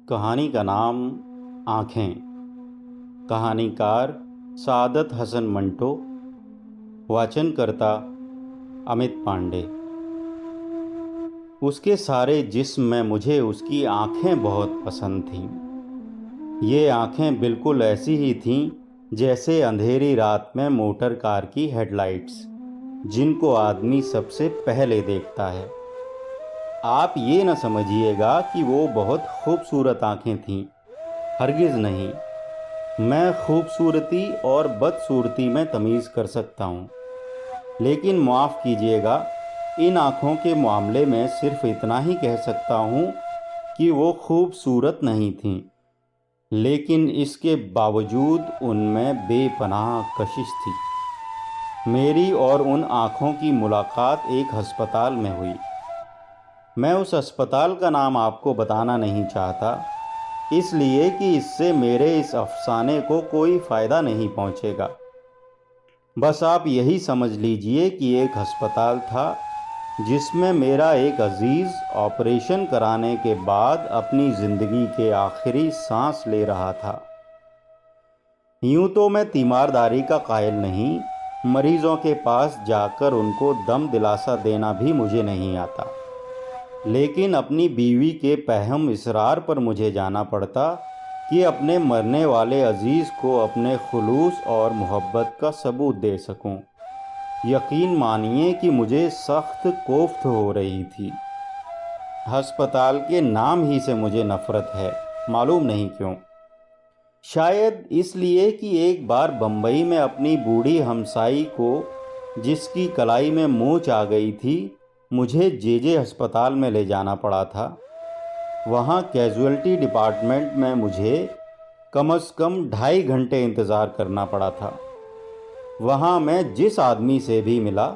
کہانی کا نام آنکھیں۔ کہانیکار سعادت حسن منٹو، واچن کرتا امت پانڈے۔ اس کے سارے جسم میں مجھے اس کی آنکھیں بہت پسند تھیں۔ یہ آنکھیں بالکل ایسی ہی تھیں جیسے اندھیری رات میں موٹر کار کی ہیڈ لائٹس، جن کو آدمی سب سے پہلے دیکھتا ہے۔ آپ یہ نہ سمجھیے گا کہ وہ بہت خوبصورت آنکھیں تھیں، ہرگز نہیں۔ میں خوبصورتی اور بدصورتی میں تمیز کر سکتا ہوں، لیکن معاف کیجیے گا، ان آنکھوں کے معاملے میں صرف اتنا ہی کہہ سکتا ہوں کہ وہ خوبصورت نہیں تھیں، لیکن اس کے باوجود ان میں بے پناہ کشش تھی۔ میری اور ان آنکھوں کی ملاقات ایک ہسپتال میں ہوئی۔ میں اس ہسپتال کا نام آپ کو بتانا نہیں چاہتا، اس لیے کہ اس سے میرے اس افسانے کو کوئی فائدہ نہیں پہنچے گا۔ بس آپ یہی سمجھ لیجئے کہ ایک ہسپتال تھا جس میں میرا ایک عزیز آپریشن کرانے کے بعد اپنی زندگی کے آخری سانس لے رہا تھا۔ یوں تو میں تیمارداری کا قائل نہیں، مریضوں کے پاس جا کر ان کو دم دلاسا دینا بھی مجھے نہیں آتا، لیکن اپنی بیوی کے پہم اصرار پر مجھے جانا پڑتا کہ اپنے مرنے والے عزیز کو اپنے خلوص اور محبت کا ثبوت دے سکوں۔ یقین مانیے کہ مجھے سخت کوفت ہو رہی تھی۔ ہسپتال کے نام ہی سے مجھے نفرت ہے، معلوم نہیں کیوں۔ شاید اس لیے کہ ایک بار بمبئی میں اپنی بوڑھی ہمسائی کو، جس کی کلائی میں مونچھ آ گئی تھی، مجھے جے ہسپتال میں لے جانا پڑا تھا۔ وہاں کیجویلٹی ڈپارٹمنٹ میں مجھے کم از کم 2.5 گھنٹے انتظار کرنا پڑا تھا۔ وہاں میں جس آدمی سے بھی ملا،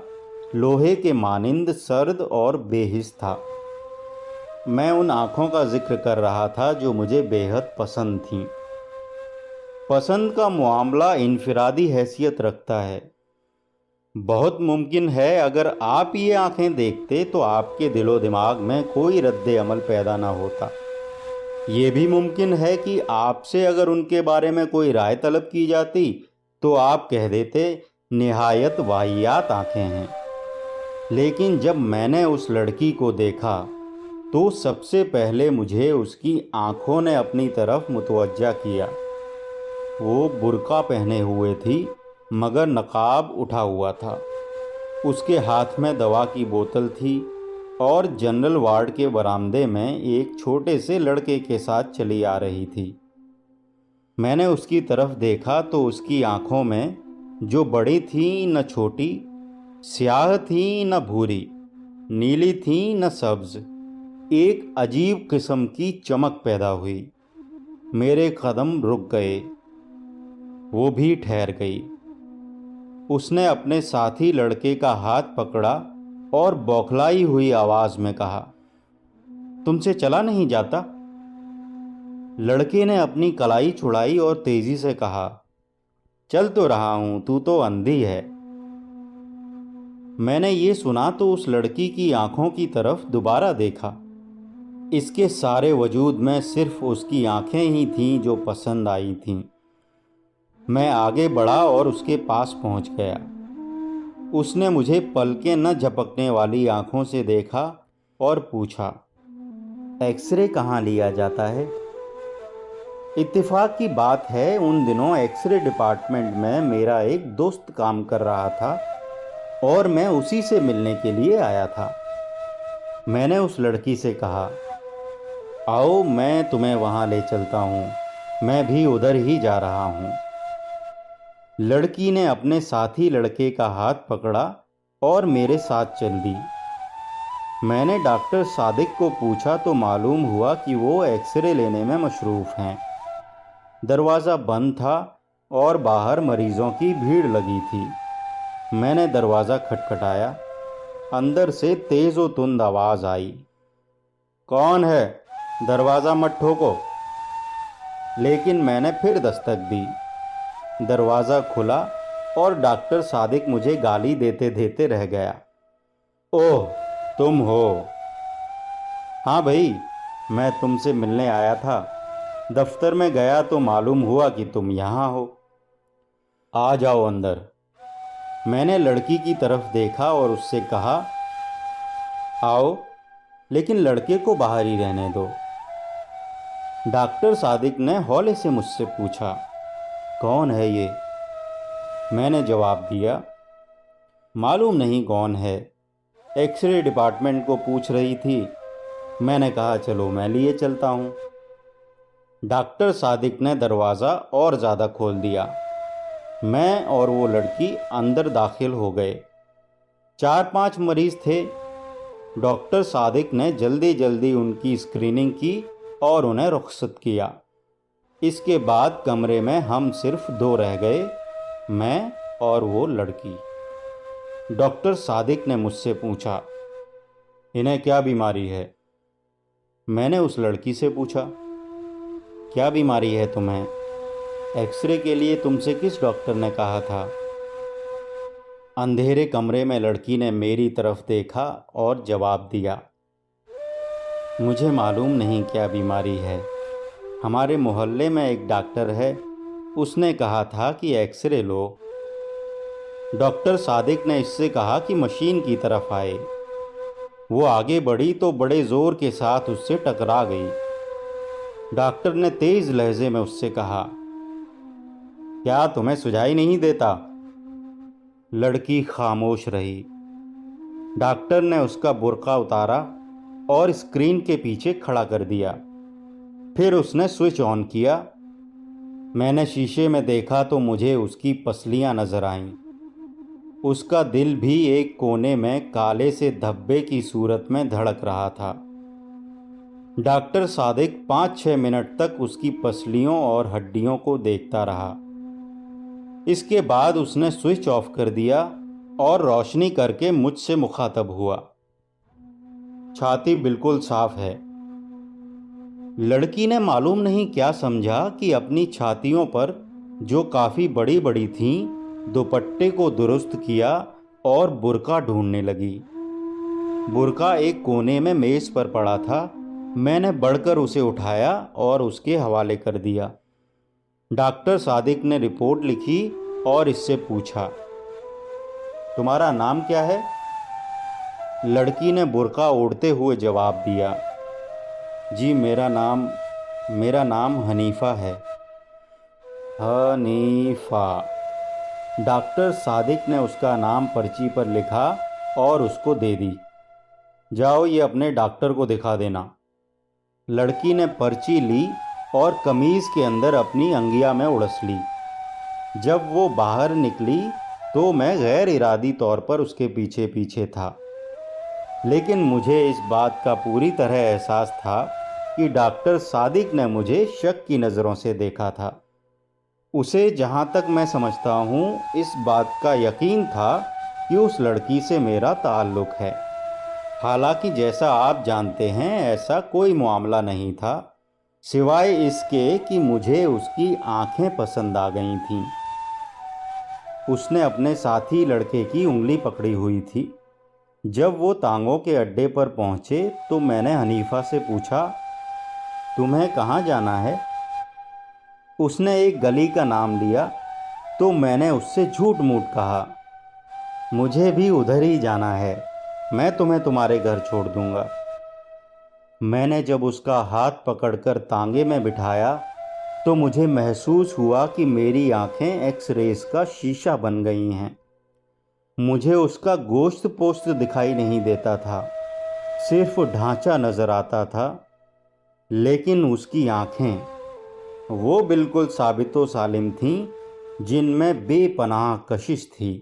لوہے کے مانند سرد اور بے حس تھا۔ میں ان آنکھوں کا ذکر کر رہا تھا جو مجھے بے حد پسند تھیں۔ پسند کا معاملہ انفرادی حیثیت رکھتا ہے۔ بہت ممکن ہے اگر آپ یہ آنکھیں دیکھتے تو آپ کے دل و دماغ میں کوئی رد عمل پیدا نہ ہوتا۔ یہ بھی ممکن ہے کہ آپ سے اگر ان کے بارے میں کوئی رائے طلب کی جاتی تو آپ کہہ دیتے نہایت واہیات آنکھیں ہیں۔ لیکن جب میں نے اس لڑکی کو دیکھا تو سب سے پہلے مجھے اس کی آنکھوں نے اپنی طرف متوجہ کیا۔ وہ برقع پہنے ہوئے تھی مگر نقاب اٹھا ہوا تھا۔ اس کے ہاتھ میں دوا کی بوتل تھی اور جنرل وارڈ کے برآمدے میں ایک چھوٹے سے لڑکے کے ساتھ چلی آ رہی تھی۔ میں نے اس کی طرف دیکھا تو اس کی آنکھوں میں، جو بڑی تھیں نہ چھوٹی، سیاہ تھیں نہ بھوری، نیلی تھیں نہ سبز، ایک عجیب قسم کی چمک پیدا ہوئی۔ میرے قدم رک گئے، وہ بھی ٹھہر گئی۔ اس نے اپنے ساتھی لڑکے کا ہاتھ پکڑا اور بوکھلائی ہوئی آواز میں کہا، تم سے چلا نہیں جاتا؟ لڑکے نے اپنی کلائی چھڑائی اور تیزی سے کہا، چل تو رہا ہوں، تو تو اندھی ہے۔ میں نے یہ سنا تو اس لڑکی کی آنکھوں کی طرف دوبارہ دیکھا۔ اس کے سارے وجود میں صرف اس کی آنکھیں ہی تھیں جو پسند آئی تھیں۔ میں آگے بڑھا اور اس کے پاس پہنچ گیا۔ اس نے مجھے پلکیں نہ جھپکنے والی آنکھوں سے دیکھا اور پوچھا، ایکس رے کہاں لیا جاتا ہے؟ اتفاق کی بات ہے ان دنوں ایکس رے ڈپارٹمنٹ میں میرا ایک دوست کام کر رہا تھا اور میں اسی سے ملنے کے لیے آیا تھا۔ میں نے اس لڑکی سے کہا، آؤ میں تمہیں وہاں لے چلتا ہوں، میں بھی ادھر ہی جا رہا ہوں۔ لڑکی نے اپنے ساتھی لڑکے کا ہاتھ پکڑا اور میرے ساتھ چل دی۔ میں نے ڈاکٹر صادق کو پوچھا تو معلوم ہوا کہ وہ ایکس رے لینے میں مصروف ہیں۔ دروازہ بند تھا اور باہر مریضوں کی بھیڑ لگی تھی۔ میں نے دروازہ کھٹکھٹایا۔ اندر سے تیز و تند آواز آئی، کون ہے؟ دروازہ مت ٹھوکو۔ لیکن میں نے پھر دستک دی۔ دروازہ کھلا اور ڈاکٹر صادق مجھے گالی دیتے دیتے رہ گیا، اوہ تم ہو؟ ہاں بھائی، میں تم سے ملنے آیا تھا۔ دفتر میں گیا تو معلوم ہوا کہ تم یہاں ہو۔ آ جاؤ اندر۔ میں نے لڑکی کی طرف دیکھا اور اس سے کہا آؤ، لیکن لڑکے کو باہر ہی رہنے دو۔ ڈاکٹر صادق نے ہولے سے مجھ سے پوچھا کون ہے یہ؟ میں نے جواب دیا معلوم نہیں کون ہے، ایکس رے ڈپارٹمنٹ کو پوچھ رہی تھی۔ میں نے کہا چلو میں لیے چلتا ہوں۔ ڈاکٹر صادق نے دروازہ اور زیادہ کھول دیا۔ میں اور وہ لڑکی اندر داخل ہو گئے۔ 4-5 مریض تھے۔ ڈاکٹر صادق نے جلدی جلدی ان کی اسکریننگ کی اور انہیں رخصت کیا۔ اس کے بعد کمرے میں ہم صرف 2 رہ گئے، میں اور وہ لڑکی۔ ڈاکٹر صادق نے مجھ سے پوچھا انہیں کیا بیماری ہے؟ میں نے اس لڑکی سے پوچھا کیا بیماری ہے تمہیں؟ ایکس رے کے لیے تم سے کس ڈاکٹر نے کہا تھا؟ اندھیرے کمرے میں لڑکی نے میری طرف دیکھا اور جواب دیا مجھے معلوم نہیں کیا بیماری ہے، ہمارے محلے میں ایک ڈاکٹر ہے، اس نے کہا تھا کہ ایکس رے لو۔ ڈاکٹر صادق نے اس سے کہا کہ مشین کی طرف آئے۔ وہ آگے بڑھی تو بڑے زور کے ساتھ اس سے ٹکرا گئی۔ ڈاکٹر نے تیز لہجے میں اس سے کہا کیا تمہیں سجائی نہیں دیتا؟ لڑکی خاموش رہی۔ ڈاکٹر نے اس کا برقع اتارا اور اسکرین کے پیچھے کھڑا کر دیا۔ پھر اس نے سوئچ آن کیا۔ میں نے شیشے میں دیکھا تو مجھے اس کی پسلیاں نظر آئیں۔ اس کا دل بھی ایک کونے میں کالے سے دھبے کی صورت میں دھڑک رہا تھا۔ ڈاکٹر صادق 5-6 منٹ تک اس کی پسلیوں اور ہڈیوں کو دیکھتا رہا۔ اس کے بعد اس نے سوئچ آف کر دیا اور روشنی کر کے مجھ سے مخاطب ہوا چھاتی بالکل صاف ہے۔ لڑکی نے معلوم نہیں کیا سمجھا کہ اپنی چھاتیوں پر جو کافی بڑی بڑی تھیں دوپٹے کو درست کیا اور برقع ڈھونڈنے لگی۔ برقع ایک کونے میں میز پر پڑا تھا۔ میں نے بڑھ کر اسے اٹھایا اور اس کے حوالے کر دیا۔ ڈاکٹر صادق نے رپورٹ لکھی اور اس سے پوچھا تمہارا نام کیا ہے؟ لڑکی نے برقع اوڑھتے ہوئے جواب دیا جی میرا نام حنیفہ ہے۔ حنیفہ۔ ڈاکٹر صادق نے اس کا نام پرچی پر لکھا اور اس کو دے دی۔ جاؤ یہ اپنے ڈاکٹر کو دکھا دینا۔ لڑکی نے پرچی لی اور قمیض کے اندر اپنی انگیا میں اڑس لی۔ جب وہ باہر نکلی تو میں غیر ارادی طور پر اس کے پیچھے پیچھے تھا، لیکن مجھے اس بات کا پوری طرح احساس تھا کہ ڈاکٹر صادق نے مجھے شک کی نظروں سے دیکھا تھا۔ اسے جہاں تک میں سمجھتا ہوں اس بات کا یقین تھا کہ اس لڑکی سے میرا تعلق ہے، حالانکہ جیسا آپ جانتے ہیں ایسا کوئی معاملہ نہیں تھا، سوائے اس کے کہ مجھے اس کی آنکھیں پسند آ گئی تھیں۔ اس نے اپنے ساتھی لڑکے کی انگلی پکڑی ہوئی تھی۔ جب وہ تانگوں کے اڈے پر پہنچے تو میں نے حنیفہ سے پوچھا تمہیں کہاں جانا ہے؟ اس نے ایک گلی کا نام لیا تو میں نے اس سے جھوٹ موٹ کہا مجھے بھی ادھر ہی جانا ہے، میں تمہیں تمہارے گھر چھوڑ دوں گا۔ میں نے جب اس کا ہاتھ پکڑ کر تانگے میں بٹھایا تو مجھے محسوس ہوا کہ میری آنکھیں ایکس ریز کا شیشہ بن گئی ہیں۔ مجھے اس کا گوشت پوشت دکھائی نہیں دیتا تھا، صرف ڈھانچہ نظر آتا تھا، لیکن اس کی آنکھیں وہ بالکل ثابت و سالم تھیں جن میں بے پناہ کشش تھی۔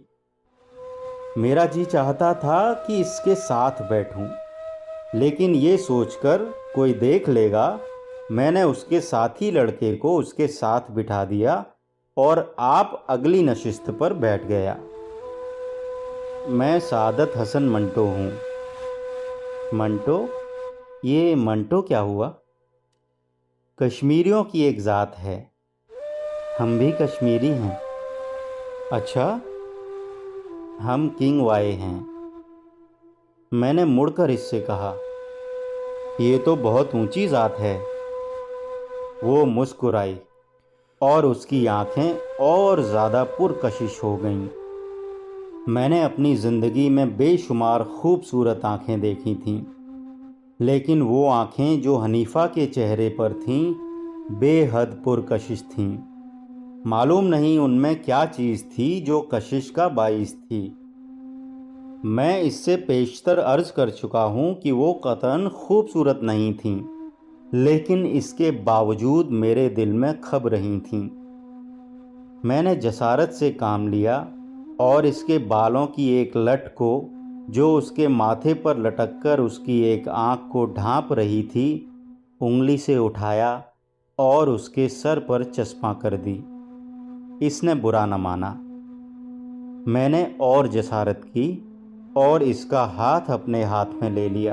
میرا جی چاہتا تھا کہ اس کے ساتھ بیٹھوں، لیکن یہ سوچ کر کوئی دیکھ لے گا میں نے اس کے ساتھی لڑکے کو اس کے ساتھ بٹھا دیا اور آپ اگلی نشست پر بیٹھ گیا۔ میں سعادت حسن منٹو ہوں۔ منٹو؟ یہ منٹو کیا ہوا؟ کشمیریوں کی ایک ذات ہے، ہم بھی کشمیری ہیں۔ اچھا، ہم کنگ وائے ہیں۔ میں نے مڑ کر اس سے کہا یہ تو بہت اونچی ذات ہے۔ وہ مسکرائی اور اس کی آنکھیں اور زیادہ پرکشش ہو گئیں۔ میں نے اپنی زندگی میں بے شمار خوبصورت آنکھیں دیکھی تھیں، لیکن وہ آنکھیں جو حنیفہ کے چہرے پر تھیں بے حد پرکشش تھیں۔ معلوم نہیں ان میں کیا چیز تھی جو کشش کا باعث تھی۔ میں اس سے پیشتر عرض کر چکا ہوں کہ وہ قطعاً خوبصورت نہیں تھیں، لیکن اس کے باوجود میرے دل میں کھب رہی تھیں۔ میں نے جسارت سے کام لیا اور اس کے بالوں کی ایک لٹ کو جو اس کے ماتھے پر لٹک کر اس کی ایک آنکھ کو ڈھانپ رہی تھی انگلی سے اٹھایا اور اس کے سر پر چسپاں کر دی۔ اس نے برا نہ مانا۔ میں نے اور جسارت کی اور اس کا ہاتھ اپنے ہاتھ میں لے لیا۔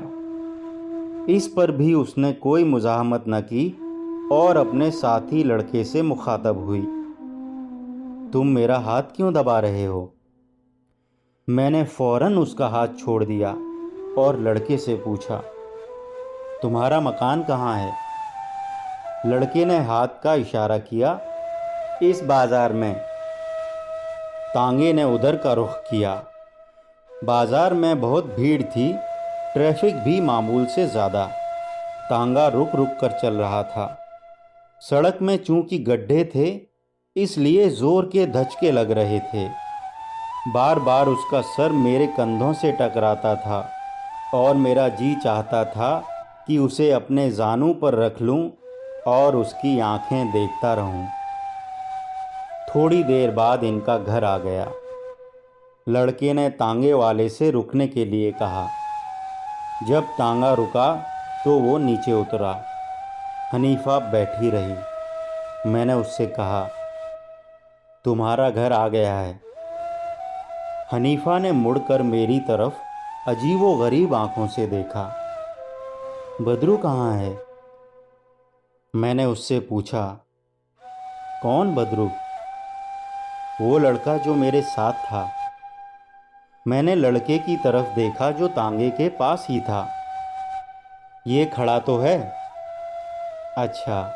اس پر بھی اس نے کوئی مزاحمت نہ کی اور اپنے ساتھی لڑکے سے مخاطب ہوئی، تم میرا ہاتھ کیوں دبا رہے ہو؟ میں نے فوراً اس کا ہاتھ چھوڑ دیا اور لڑکے سے پوچھا، تمہارا مکان کہاں ہے؟ لڑکے نے ہاتھ کا اشارہ کیا، اس بازار میں۔ تانگے نے ادھر کا رخ کیا۔ بازار میں بہت بھیڑ تھی، ٹریفک بھی معمول سے زیادہ۔ تانگا رک رک کر چل رہا تھا۔ سڑک میں چونکہ گڈھے تھے اس لیے زور کے دھچکے لگ رہے تھے۔ بار بار اس کا سر میرے کندھوں سے ٹکراتا تھا اور میرا جی چاہتا تھا کہ اسے اپنے زانوں پر رکھ لوں اور اس کی آنکھیں دیکھتا رہوں۔ تھوڑی دیر بعد ان کا گھر آ گیا۔ لڑکے نے تانگے والے سے رکنے کے لیے کہا۔ جب تانگا رکا تو وہ نیچے اترا۔ حنیفہ بیٹھی رہی۔ میں نے اس سے کہا، تمہارا گھر آ گیا ہے۔ حنیفہ نے مڑ کر میری طرف عجیب و غریب آنکھوں سے دیکھا۔ بدرو کہاں ہے؟ میں نے اس سے پوچھا۔ کون بدرو؟ وہ لڑکا جو میرے ساتھ تھا۔ میں نے لڑکے کی طرف دیکھا جو تانگے کے پاس ہی تھا۔ یہ کھڑا تو ہے؟ اچھا،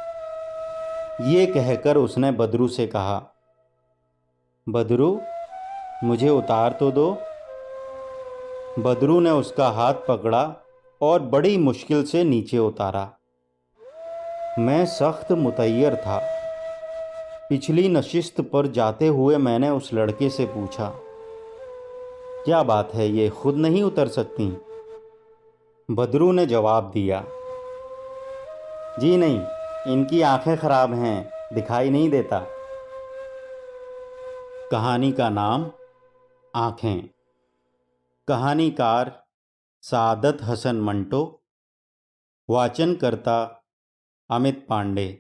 یہ کہہ کر اس نے بدرو سے کہا، بدرو مجھے اتار تو دو۔ بدرو نے اس کا ہاتھ پکڑا اور بڑی مشکل سے نیچے اتارا۔ میں سخت متحیر تھا۔ پچھلی نشست پر جاتے ہوئے میں نے اس لڑکے سے پوچھا، کیا بات ہے، یہ خود نہیں اتر سکتی؟ بدرو نے جواب دیا، جی نہیں، ان کی آنکھیں خراب ہیں، دکھائی نہیں دیتا۔ کہانی کا نام آنکھیں۔ کہانی کار سعادت حسن منٹو، واچن کرتا امت پانڈے۔